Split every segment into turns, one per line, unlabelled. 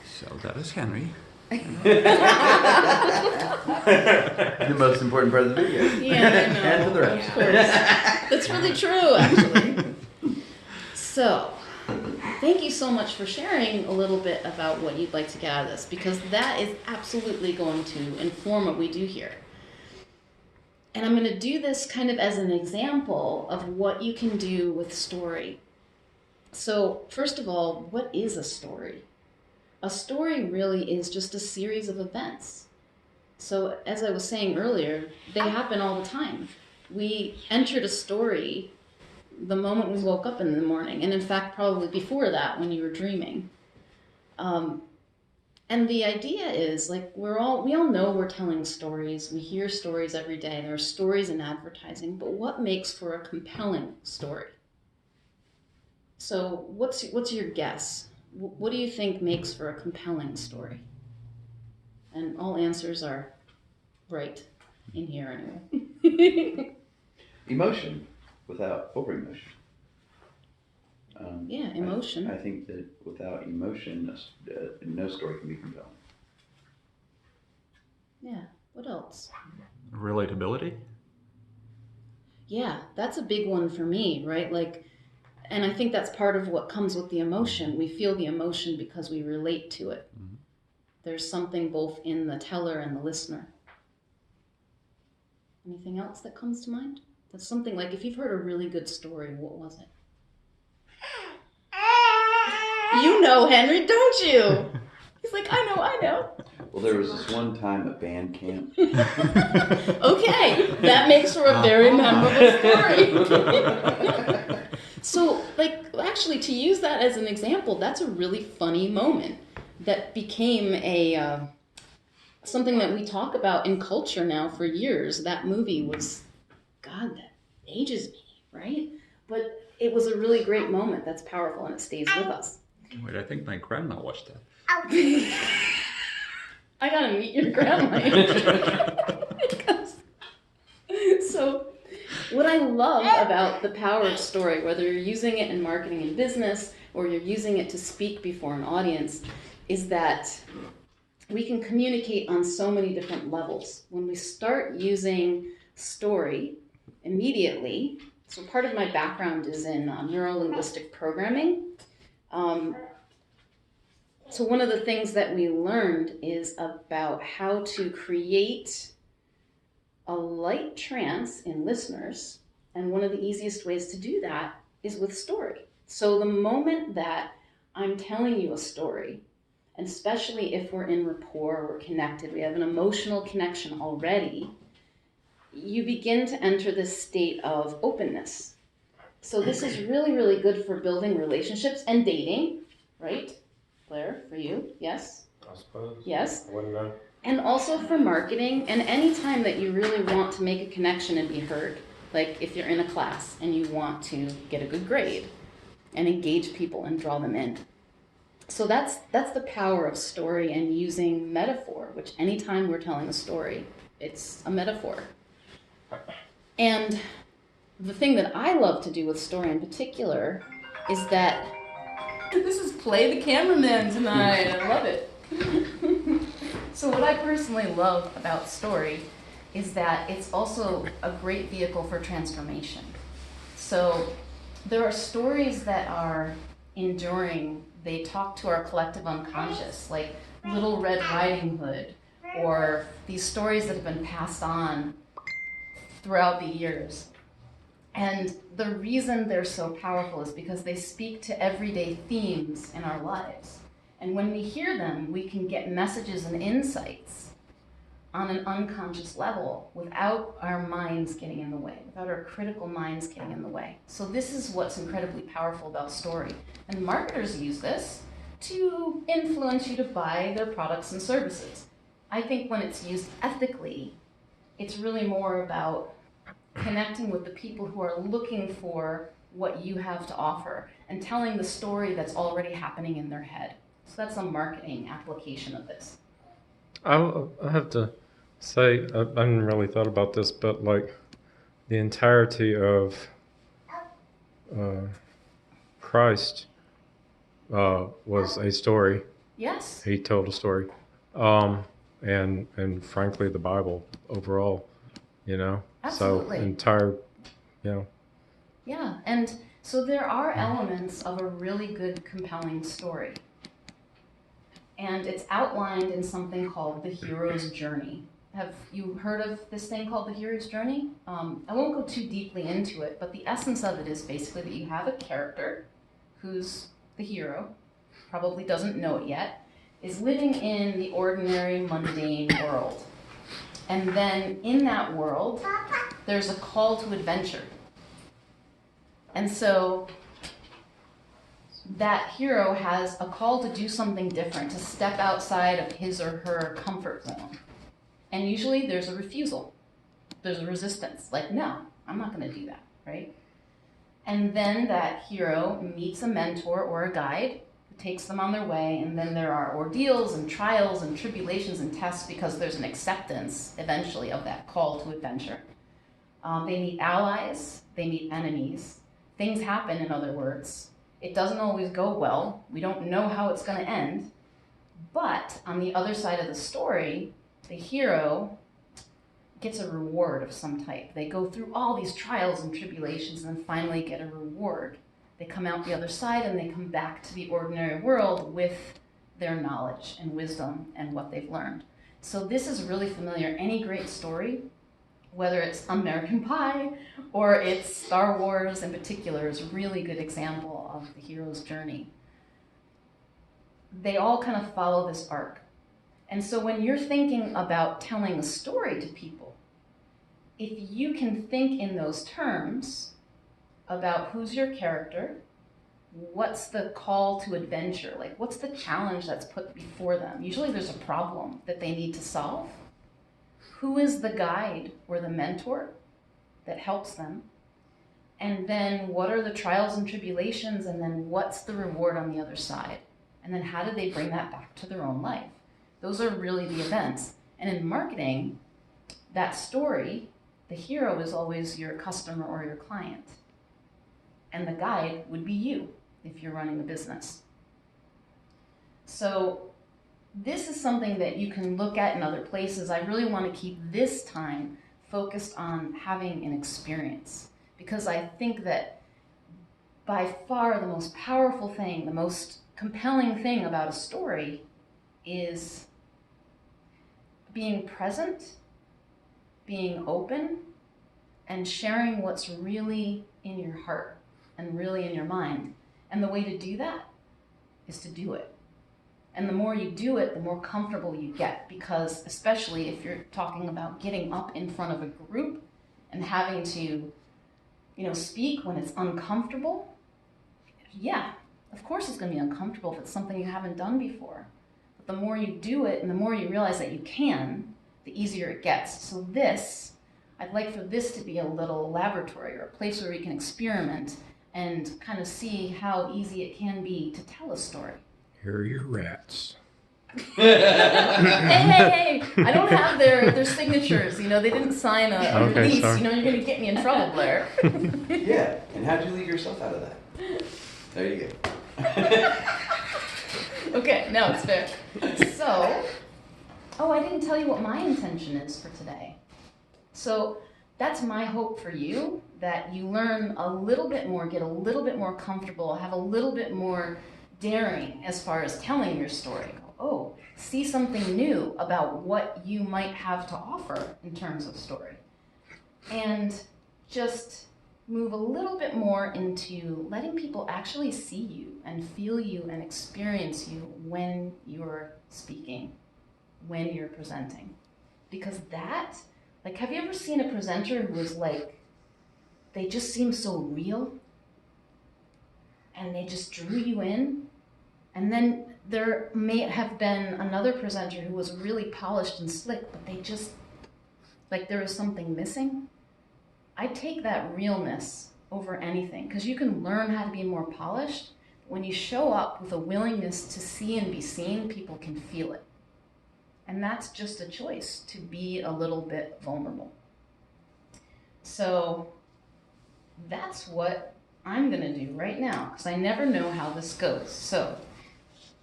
So that is Henry.
The most important part of the video.
Yeah, I know.
And for the rest.
Of course. That's really true, actually. So, thank you so much for sharing a little bit about what you'd like to get out of this, because that is absolutely going to inform what we do here. And I'm going to do this kind of as an example of what you can do with story. So, first of all, what is a story? A story really is just a series of events. So, as I was saying earlier, they happen all the time. We entered a story the moment we woke up in the morning, and in fact, probably before that when you were dreaming. And the idea is, like, we all know we're telling stories. We hear stories every day. There are stories in advertising, but what makes for a compelling story? So, what's your guess? What do you think makes for a compelling story? And all answers are right in here anyway.
Emotion without over emotion.
Yeah, emotion.
I think that without emotion, no story can be compelling.
Yeah, what else?
Relatability?
Yeah, that's a big one for me, right? Like, and I think that's part of what comes with the emotion. We feel the emotion because we relate to it. Mm-hmm. There's something both in the teller and the listener. Anything else that comes to mind? That's something like, if you've heard a really good story, what was it? You know, Henry, don't you? He's like, I know.
Well, there was this one time at band camp.
Okay, that makes for a very memorable story. So, like, actually, to use that as an example, that's a really funny moment that became a something that we talk about in culture now for years. That movie was, God, that ages me, right? But it was a really great moment that's powerful and it stays with us.
Wait, I think my grandma watched that.
I gotta meet your grandma. So, what I love about the power of story, whether you're using it in marketing and business or you're using it to speak before an audience, is that we can communicate on so many different levels. When we start using story immediately, so part of my background is in neuro-linguistic programming. So one of the things that we learned is about how to create a light trance in listeners. And one of the easiest ways to do that is with story. So the moment that I'm telling you a story, and especially if we're in rapport, we're connected, we have an emotional connection already, you begin to enter this state of openness. So this is really, really good for building relationships and dating, right? Claire, for you, yes?
I suppose.
Yes.
I wouldn't know.
And also for marketing, and any time that you really want to make a connection and be heard. Like if you're in a class and you want to get a good grade and engage people and draw them in. So that's the power of story and using metaphor, which anytime we're telling a story, it's a metaphor. And the thing that I love to do with story in particular is that this is Play the Cameraman tonight. I love it. So what I personally love about story is that it's also a great vehicle for transformation. So there are stories that are enduring. They talk to our collective unconscious, like Little Red Riding Hood, or these stories that have been passed on throughout the years. And the reason they're so powerful is because they speak to everyday themes in our lives. And when we hear them, we can get messages and insights on an unconscious level without our minds getting in the way, without our critical minds getting in the way. So this is what's incredibly powerful about story. And marketers use this to influence you to buy their products and services. I think when it's used ethically, it's really more about connecting with the people who are looking for what you have to offer and telling the story that's already happening in their head. So that's a marketing application of this.
I have to say, I hadn't really thought about this, but like the entirety of Christ was a story.
Yes.
He told a story, and frankly, the Bible overall, you know.
Absolutely.
So entire, you know.
Yeah, and so there are elements of a really good, compelling story. And it's outlined in something called the hero's journey. Have you heard of this thing called the hero's journey? I won't go too deeply into it, but the essence of it is basically that you have a character who's the hero, probably doesn't know it yet, is living in the ordinary, mundane world. And then in that world, there's a call to adventure. And so that hero has a call to do something different, to step outside of his or her comfort zone. And usually there's a refusal. There's a resistance. Like, no, I'm not going to do that, right? And then that hero meets a mentor or a guide who takes them on their way. And then there are ordeals and trials and tribulations and tests because there's an acceptance eventually of that call to adventure. They meet allies. They meet enemies. Things happen, in other words. It doesn't always go well. We don't know how it's going to end. But on the other side of the story, the hero gets a reward of some type. They go through all these trials and tribulations and then finally get a reward. They come out the other side and they come back to the ordinary world with their knowledge and wisdom and what they've learned. So this is really familiar. Any great story, whether it's American Pie or it's Star Wars in particular, is a really good example of the hero's journey. They all kind of follow this arc. And so when you're thinking about telling a story to people, if you can think in those terms about who's your character, what's the call to adventure, like what's the challenge that's put before them? Usually there's a problem that they need to solve. Who is the guide or the mentor that helps them? And then what are the trials and tribulations? And then what's the reward on the other side? And then how do they bring that back to their own life? Those are really the events. And in marketing, that story, the hero is always your customer or your client. And the guide would be you if you're running a business. So this is something that you can look at in other places. I really want to keep this time focused on having an experience, because I think that by far the most powerful thing, the most compelling thing about a story is being present, being open, and sharing what's really in your heart and really in your mind. And the way to do that is to do it. And the more you do it, the more comfortable you get, because especially if you're talking about getting up in front of a group and having to, speak when it's uncomfortable, yeah, of course it's going to be uncomfortable if it's something you haven't done before. But the more you do it and the more you realize that you can, the easier it gets. So I'd like for this to be a little laboratory or a place where we can experiment and kind of see how easy it can be to tell a story.
Here are your rats.
Hey, I don't have their signatures. They didn't sign a
Okay,
release.
sorry.
You're going to get me in trouble, Blair.
Yeah, and how'd you leave yourself out of that? There you go.
Okay, now it's fair. So, I didn't tell you what my intention is for today. So that's my hope for you, that you learn a little bit more, get a little bit more comfortable, have a little bit more daring as far as telling your story. See something new about what you might have to offer in terms of story. And just move a little bit more into letting people actually see you and feel you and experience you when you're speaking, when you're presenting. Because have you ever seen a presenter who is they just seem so real and they just drew you in? And then there may have been another presenter who was really polished and slick, but they just, there was something missing. I take that realness over anything, because you can learn how to be more polished. When you show up with a willingness to see and be seen, people can feel it. And that's just a choice to be a little bit vulnerable. So that's what I'm going to do right now, because I never know how this goes. So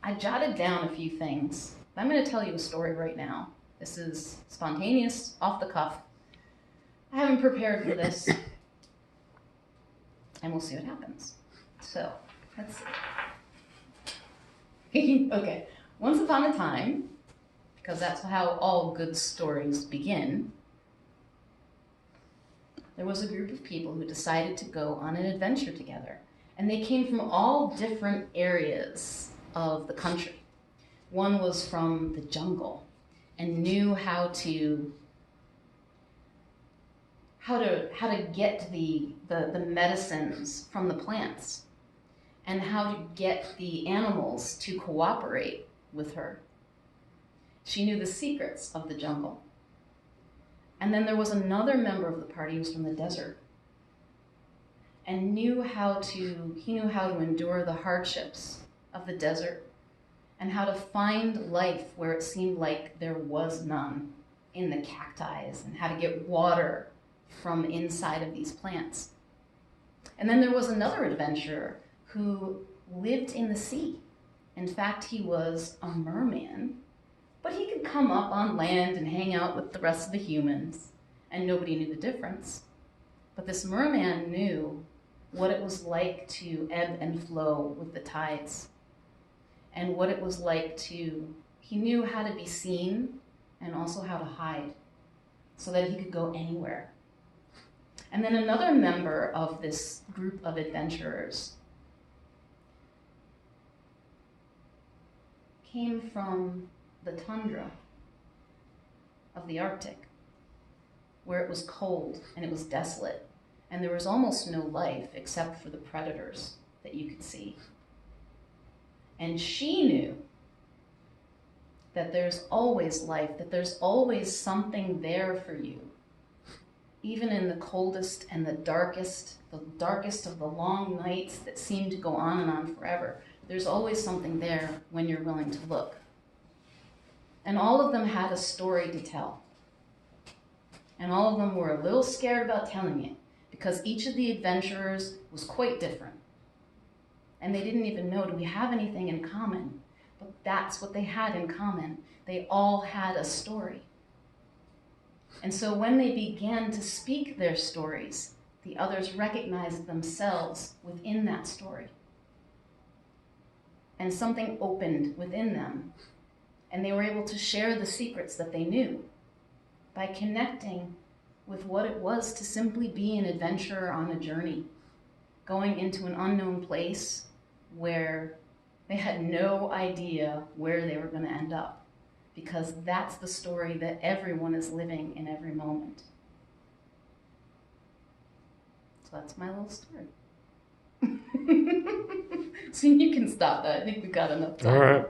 I jotted down a few things. I'm going to tell you a story right now. This is spontaneous, off the cuff. I haven't prepared for this. And we'll see what happens. So, let's see. Okay. Once upon a time, because that's how all good stories begin, there was a group of people who decided to go on an adventure together. And they came from all different areas of the country. One was from the jungle and knew how to get the medicines from the plants and how to get the animals to cooperate with her. She knew the secrets of the jungle. And then there was another member of the party who was from the desert and he knew how to endure the hardships of the desert and how to find life where it seemed like there was none in the cacti, and how to get water from inside of these plants. And then there was another adventurer who lived in the sea. In fact, he was a merman, but he could come up on land and hang out with the rest of the humans, and nobody knew the difference. But this merman knew what it was like to ebb and flow with the tides, and what it was like he knew how to be seen and also how to hide so that he could go anywhere. And then another member of this group of adventurers came from the tundra of the Arctic, where it was cold and it was desolate, and there was almost no life except for the predators that you could see. And she knew that there's always life, that there's always something there for you. Even in the coldest and the darkest of the long nights that seem to go on and on forever, there's always something there when you're willing to look. And all of them had a story to tell. And all of them were a little scared about telling it, because each of the adventurers was quite different. And they didn't even know, do we have anything in common? But that's what they had in common. They all had a story. And so when they began to speak their stories, the others recognized themselves within that story. And something opened within them. And they were able to share the secrets that they knew by connecting with what it was to simply be an adventurer on a journey, going into an unknown place where they had no idea where they were going to end up, because that's the story that everyone is living in every moment. So that's my little story. So you can stop that. I think we've got enough time.
All right.